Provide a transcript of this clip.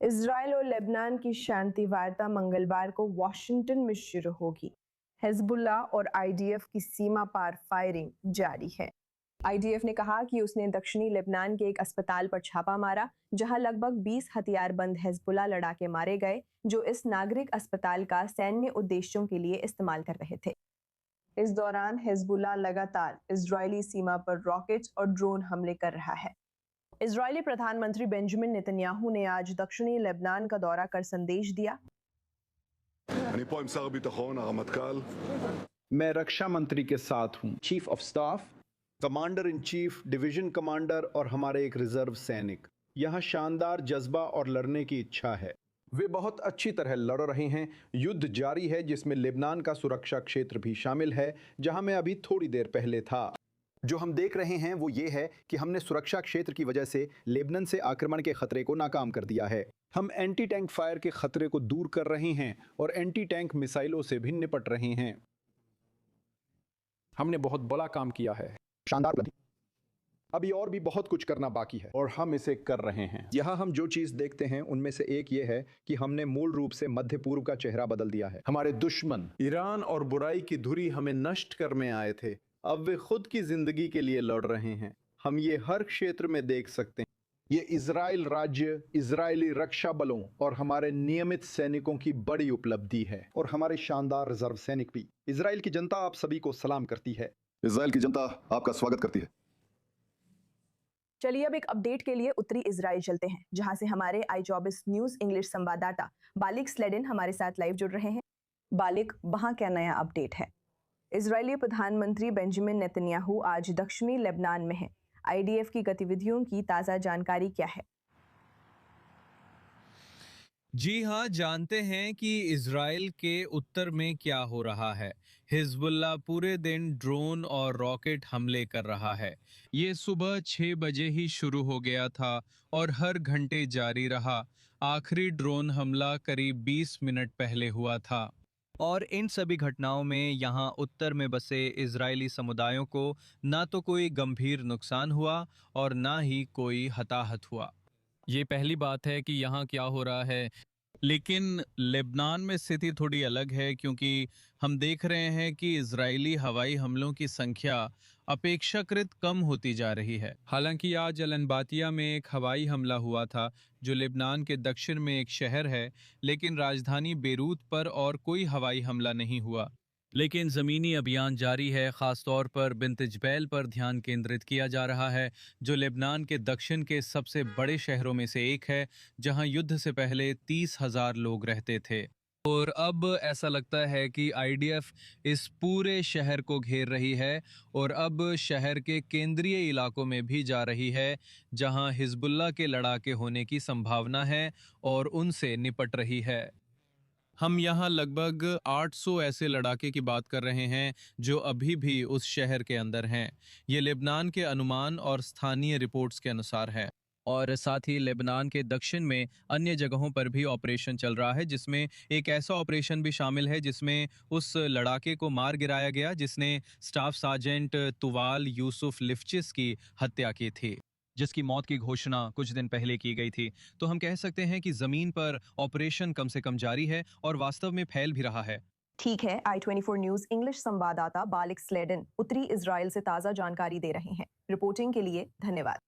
Israel और Lebanon की शांति वार्ता मंगलवार को वॉशिंगटन में शुरू होगी। हिजबुल्लाह और आईडीएफ की सीमा पार फायरिंग जारी है। आईडीएफ ने कहा कि उसने दक्षिणी लेबनान के एक अस्पताल पर छापा मारा, जहां लगभग 20 हथियारबंद हिजबुल्लाह लड़ाके मारे गए, जो इस नागरिक अस्पताल का सैन्य उद्देश्यों के लिए इस्तेमाल कर रहे थे। इस दौरान हिजबुल्लाह लगातार इजरायली सीमा पर रॉकेट्स और ड्रोन हमले कर रहा है। इजरायली प्रधानमंत्री बेंजामिन नेतन्याहू ने आज दक्षिणी लेबनान का दौरा कर संदेश दिया। मैं रक्षा मंत्री के साथ हूँ, chief of staff, commander in chief, division commander और हमारे एक रिजर्व सैनिक। यहाँ शानदार जज्बा और लड़ने की इच्छा है। वे बहुत अच्छी तरह लड़ रहे हैं। युद्ध जारी है, जिसमें लेबनान का सुरक्षा क्षेत्र भी शामिल है, जहां मैं अभी थोड़ी देर पहले था। जो हम देख रहे हैं वो ये है कि हमने सुरक्षा क्षेत्र की वजह से लेबनान से आक्रमण के खतरे को नाकाम कर दिया है। हम एंटी टैंक फायर के खतरे को दूर कर रहे हैं और एंटी टैंक मिसाइलों से भी निपट रहे हैं। हमने बहुत बड़ा काम किया है, शानदार। अभी और भी बहुत कुछ करना बाकी है और हम इसे कर रहे हैं। यहाँ हम जो चीज देखते हैं उनमें से एक ये है कि हमने मूल रूप से मध्य पूर्व का चेहरा बदल दिया है। हमारे दुश्मन ईरान और बुराई की धुरी हमें नष्ट करने आए थे, अब वे खुद की जिंदगी के लिए लड़ रहे हैं। हम ये हर क्षेत्र में देख सकते हैं। ये इजराइल राज्य, इजरायली रक्षा बलों और हमारे नियमित सैनिकों की बड़ी उपलब्धि है, और हमारे शानदार रिजर्व सैनिक भी। इजराइल की जनता आप सभी को सलाम करती है। इजराइल की जनता आपका स्वागत करती है। चलिए अब एक अपडेट के लिए उत्तरी इजराइल चलते हैं, जहां से हमारे i24 न्यूज इंग्लिश संवाददाता बालिक स्लेडेन हमारे साथ लाइव जुड़ रहे हैं। बालिक, वहां क्या नया अपडेट है? इजरायली प्रधानमंत्री बेंजामिन नेतन्याहू आज दक्षिणी लेबनान में हैं। आईडीएफ की गतिविधियों की ताज़ा जानकारी क्या है? जी हाँ, जानते हैं कि इजराइल के उत्तर में क्या हो रहा है। हिजबुल्लाह पूरे दिन ड्रोन और रॉकेट हमले कर रहा है। ये सुबह 6 बजे ही शुरू हो गया था और हर घंटे जारी रहा। आखिरी ड्रोन हमला करीब 20 मिनट पहले हुआ था। और इन सभी घटनाओं में यहाँ उत्तर में बसे इजरायली समुदायों को ना तो कोई गंभीर नुकसान हुआ और ना ही कोई हताहत हुआ। ये पहली बात है कि यहाँ क्या हो रहा है। लेकिन लेबनान में स्थिति थोड़ी अलग है, क्योंकि हम देख रहे हैं कि इजरायली हवाई हमलों की संख्या अपेक्षाकृत कम होती जा रही है। हालांकि आज अलनबातिया में एक हवाई हमला हुआ था, जो लेबनान के दक्षिण में एक शहर है, लेकिन राजधानी बेरूत पर और कोई हवाई हमला नहीं हुआ। लेकिन ज़मीनी अभियान जारी है। ख़ासतौर पर बिन्त जबैल पर ध्यान केंद्रित किया जा रहा है, जो लेबनान के दक्षिण के सबसे बड़े शहरों में से एक है, जहां युद्ध से पहले 30,000 लोग रहते थे। और अब ऐसा लगता है कि आईडीएफ इस पूरे शहर को घेर रही है और अब शहर के केंद्रीय इलाकों में भी जा रही है, जहां हिजबुल्लाह के लड़ाके होने की संभावना है और उनसे निपट रही है। हम यहाँ लगभग 800 ऐसे लड़ाके की बात कर रहे हैं जो अभी भी उस शहर के अंदर हैं। ये लेबनान के अनुमान और स्थानीय रिपोर्ट्स के अनुसार है। और साथ ही लेबनान के दक्षिण में अन्य जगहों पर भी ऑपरेशन चल रहा है, जिसमें एक ऐसा ऑपरेशन भी शामिल है जिसमें उस लड़ाके को मार गिराया गया जिसने स्टाफ सार्जेंट तुवाल यूसुफ लिफ्चिस की हत्या की थी, जिसकी मौत की घोषणा कुछ दिन पहले की गई थी। तो हम कह सकते हैं कि जमीन पर ऑपरेशन कम से कम जारी है और वास्तव में फैल भी रहा है। ठीक है, i24 न्यूज इंग्लिश संवाददाता बालिक स्लेडेन उत्तरी इजराइल से ताज़ा जानकारी दे रहे हैं। रिपोर्टिंग के लिए धन्यवाद।